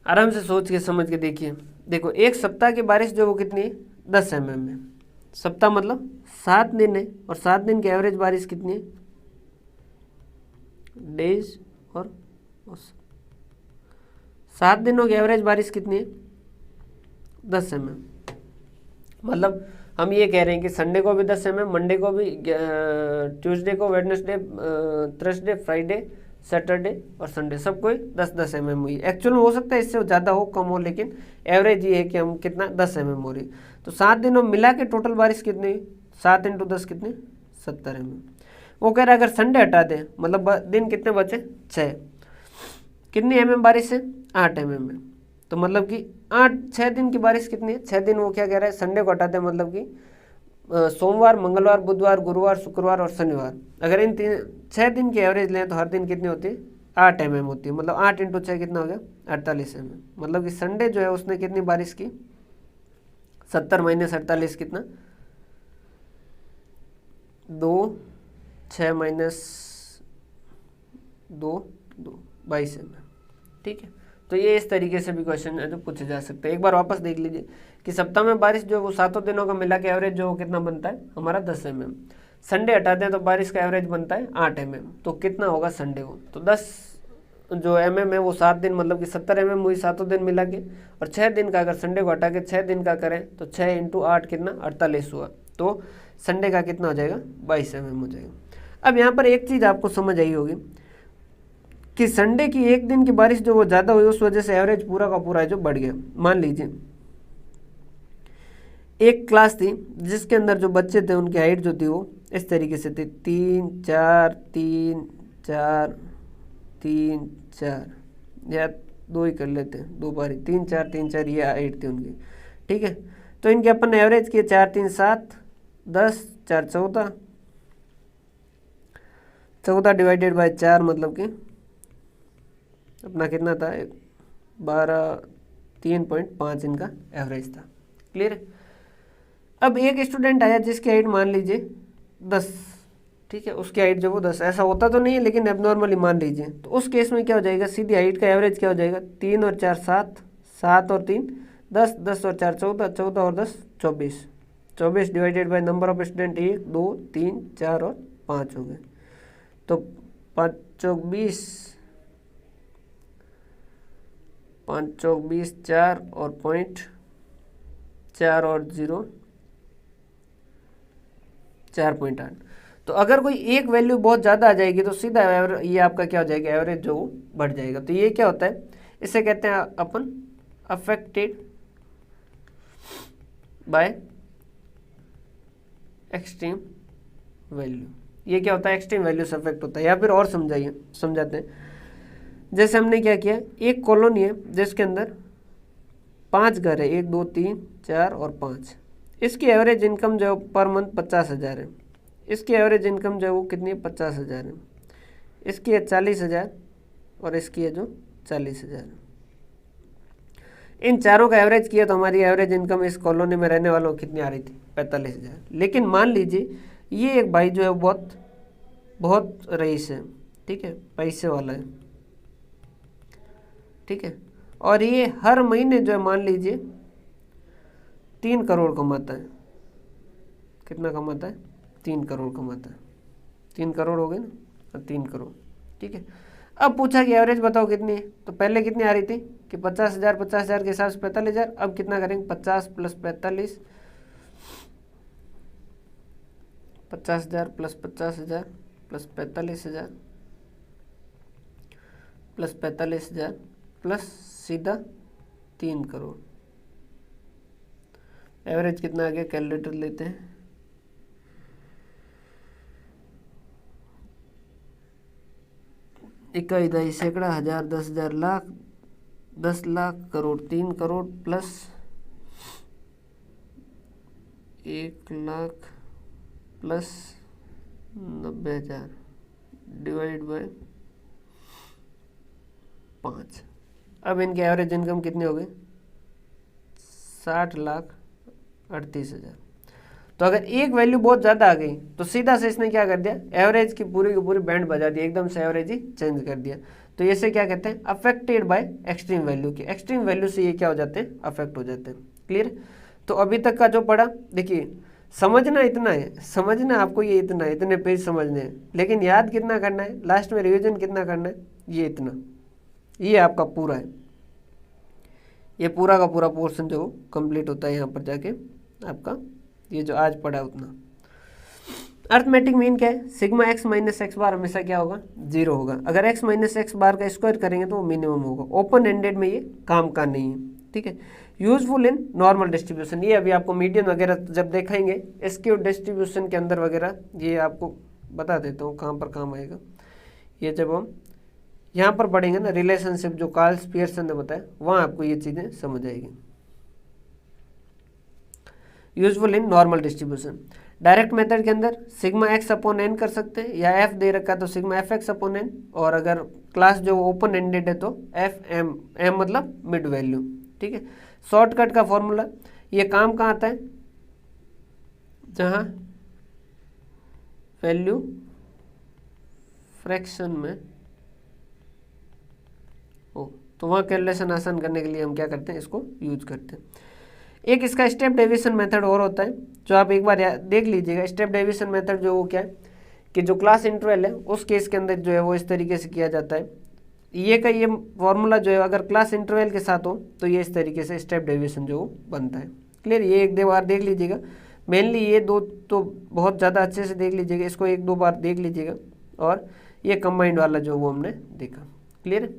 आराम से सोच के समझ के देखिए। देखो एक सप्ताह की बारिश जो वो कितनी है 10 mm है। सप्ताह मतलब 7 दिन है, और 7 दिन की एवरेज बारिश कितनी है डेज और 7 दिनों की एवरेज बारिश कितनी है 10 mm। मतलब हम ये कह रहे हैं कि संडे को भी 10 mm, मंडे को भी, ट्यूसडे को, वेडनेसडे, थर्सडे, फ्राइडे, सैटरडे और संडे सबको ही 10-10 mm हुई। एक्चुअल में हो सकता है इससे ज़्यादा हो कम हो, लेकिन एवरेज ये है कि हम कितना 10 mm हो रही। तो 7 दिनों मिला के टोटल बारिश कितनी, 7 इंटू 10 कितनी 70 mm। वो कह रहा है अगर संडे हटा दें, मतलब दिन कितने बचे 6, कितनी mm बारिश है 8 mm है। तो मतलब कि 6 दिन की बारिश कितनी है 6 दिन। वो क्या कह रहा है संडे को हटाते हैं, मतलब कि सोमवार, मंगलवार, बुधवार, गुरुवार, शुक्रवार और शनिवार, अगर इन 6 दिन की एवरेज लें तो हर दिन कितनी होती है 8 mm होती है। मतलब 8 इंटू 6 कितना हो गया 48 mm। मतलब कि संडे जो है उसने कितनी बारिश की 70 माइनस 48 कितना 2, 6 माइनस 2, 22 mm, ठीक है। तो ये इस तरीके से भी क्वेश्चन है जो पूछे जा सकते हैं। एक बार वापस देख लीजिए कि सप्ताह में बारिश जो वो 7 दिनों का मिला के एवरेज जो कितना बनता है हमारा 10 mm। संडे हटा दें तो बारिश का एवरेज बनता है 8 mm। तो कितना होगा संडे को, तो 10 जो mm है वो 7 दिन, मतलब कि 70 mm हुई 7 दिन मिला के। और 6 दिन का अगर संडे को हटा के 6 दिन का करें तो 6 इंटू 8 कितना 48 हुआ। तो संडे का कितना हो जाएगा 22 mm हो जाएगा। अब यहाँ पर एक चीज़ आपको समझ आई होगी कि संडे की एक दिन की बारिश जो वो ज़्यादा हुई उस वजह से एवरेज पूरा का पूरा जो बढ़ गया। मान लीजिए एक क्लास थी जिसके अंदर जो बच्चे थे उनकी हाइट जो थी वो इस तरीके से थी 3 4 3 4 3 4, या 2 ही कर लेते हैं, 2 बारी 3 4 3 4 ये हाइट थी उनकी, ठीक है। तो इनके अपन ने एवरेज किए 4 3 7 10 4 14, 14 डिवाइडेड बाय 4 मतलब कि अपना कितना था 12 3.5 इनका एवरेज था। क्लियर है। अब एक स्टूडेंट आया जिसकी हाइट मान लीजिए 10, ठीक है, उसकी हाइट जो वो 10, ऐसा होता तो नहीं है लेकिन एबनॉर्मली मान लीजिए, तो उस केस में क्या हो जाएगा, सीधी हाइट का एवरेज क्या हो जाएगा 3 और 4 7, 7 और 3 10, 10 और 4 14, 14 और 10 24, 24 divided by number of student 1 2 3 4 और 5 हो गए। तो 5 चौक 20, 5 चौक 20, 4 और पॉइंट 4 और 0 4.8। तो अगर कोई एक वैल्यू बहुत ज़्यादा आ जाएगी तो सीधा ये आपका क्या हो जाएगा, एवरेज जो बढ़ जाएगा। तो ये क्या होता है, इसे कहते हैं अपन अफेक्टेड बाय एक्सट्रीम वैल्यू। ये क्या होता है, एक्सट्रीम वैल्यू से अफेक्ट होता है। या फिर और समझाते हैं। जैसे हमने क्या किया, एक कॉलोनी है जिसके अंदर 5 घर है, 1 2 3 4 और 5। इसकी एवरेज इनकम जो पर मंथ 50,000 है। इसकी एवरेज इनकम जो है वो कितनी है 50,000 है। इसकी है 40,000 और इसकी है जो 40,000। इन चारों का एवरेज किया तो हमारी एवरेज इनकम इस कॉलोनी में रहने वालों को कितनी आ रही थी 45,000। लेकिन मान लीजिए ये एक भाई जो है बहुत बहुत रईस है, ठीक है, पैसे वाला है, ठीक है, और ये हर महीने जो है मान लीजिए 3 करोड़ कमाता है। कितना कमाता है, 3 करोड़ कमाता है। 3 करोड़ हो गए ना, 3 करोड़, ठीक है। अब पूछा कि एवरेज बताओ कितनी है, तो पहले कितनी आ रही थी कि 50,000, 50,000 के हिसाब से 45,000। अब कितना करेंगे 50 plus 45, 50,000 plus 50,000 plus 45,000 plus 45,000 plus सीधा 3 करोड़। एवरेज कितना आ गया, कैलकुलेटर लेते हैं। इकाई दहाई सैकड़ा हजार 10,000 lakh 10 lakh crore 3 crore plus 1 lakh plus 90,000 divide by 5। अब इनकी एवरेज इनकम कितनी हो गई 60,38,000। तो अगर एक वैल्यू बहुत ज़्यादा आ गई तो सीधा से इसने क्या कर दिया, एवरेज की पूरी बैंड बजा दी, एकदम से एवरेज ही चेंज कर दिया। तो इसे क्या कहते हैं, अफेक्टेड बाय एक्सट्रीम वैल्यू। की एक्सट्रीम वैल्यू से ये क्या हो जाते हैं, अफेक्ट हो जाते हैं। क्लियर। तो अभी तक का जो पढ़ा, देखिए समझना इतना है, समझना आपको ये इतना है, इतने पेज समझने हैं, लेकिन याद कितना करना है, लास्ट में रिविजन कितना करना है, ये इतना, ये आपका पूरा है। ये पूरा का पूरा पोर्शन जो कंप्लीट होता है यहाँ पर जाके आपका, ये जो आज पढ़ा उतना। अर्थमेटिक मीन क्या है, सिग्मा एक्स माइनस एक्स बार हमेशा क्या होगा, 0 होगा। अगर एक्स माइनस एक्स बार का स्क्वायर करेंगे तो वो मिनिमम होगा। ओपन एंडेड में ये काम का नहीं है, ठीक है। यूजफुल इन नॉर्मल डिस्ट्रीब्यूशन, ये अभी आपको मीडियन वगैरह जब देखेंगे स्क्यू डिस्ट्रीब्यूशन के अंदर वगैरह, ये आपको बता देता हूँ कहाँ पर काम आएगा। ये जब हम यहाँ पर पढ़ेंगे ना रिलेशनशिप, जो कार्ल पियर्सन ने बताया, वहाँ आपको ये चीज़ें समझ आएगी। Useful in normal distribution. Direct method के अंदर सिग्मा एक्स अपॉन एन कर सकते हैं, या एफ दे रखा है तो sigma f x upon n, और अगर क्लास जो ओपन एंडेड है तो एफ एम, एम मतलब मिड वैल्यू, ठीक है। शॉर्टकट का फॉर्मूला, ये काम कहाँ आता है, जहाँ वैल्यू फ्रैक्शन में हो, तो वहाँ कैलकुलेशन आसान करने के लिए हम क्या करते हैं, इसको यूज करते हैं। एक इसका स्टेप डेविएशन मेथड और होता है, जो आप एक बार देख लीजिएगा। स्टेप डेविएशन मेथड जो वो क्या है कि जो क्लास इंटरवल है उस केस के अंदर जो है वो इस तरीके से किया जाता है। ये का ये फॉर्मूला जो है अगर क्लास इंटरवल के साथ हो तो ये इस तरीके से स्टेप डेविएशन जो बनता है। क्लियर, ये एक बार देख लीजिएगा। मेनली ये दो तो बहुत ज़्यादा अच्छे से देख लीजिएगा, इसको एक दो बार देख लीजिएगा। और ये कंबाइंड वाला जो वो हमने देखा, क्लियर है।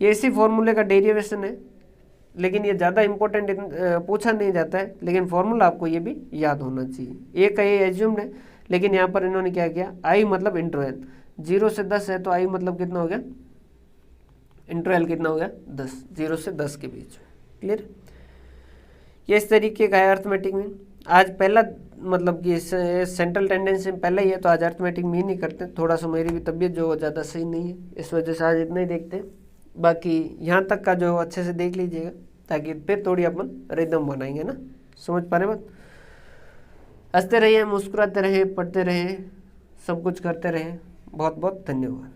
ये इसी फॉर्मूले का डेरिवेशन है, लेकिन ये ज़्यादा इंपॉर्टेंट पूछा नहीं जाता है, लेकिन फॉर्मूला आपको ये भी याद होना चाहिए। एक का ये एज्यूम्ड है, लेकिन यहाँ पर इन्होंने क्या किया, आई मतलब इंटरवल 0 से 10 है, तो आई मतलब कितना हो गया, इंटरवल कितना हो गया 10, 0 से 10 के बीच में, क्लियर। ये इस तरीके का है अर्थमेटिक मीन। आज पहला मतलब कि सेंट्रल टेंडेंसी में पहला ही है, तो आज अर्थमेटिक मीन ही करते हैं। थोड़ा सा मेरी भी तबीयत जो ज़्यादा सही नहीं है, इस वजह से आज इतना ही देखते हैं। बाकी यहाँ तक का जो अच्छे से देख लीजिएगा, ताकि फिर थोड़ी अपन रिदम बनाएंगे ना, समझ पा रहे बात। हंसते रहिए, मुस्कुराते रहे, पढ़ते रहे, सब कुछ करते रहे। बहुत बहुत धन्यवाद।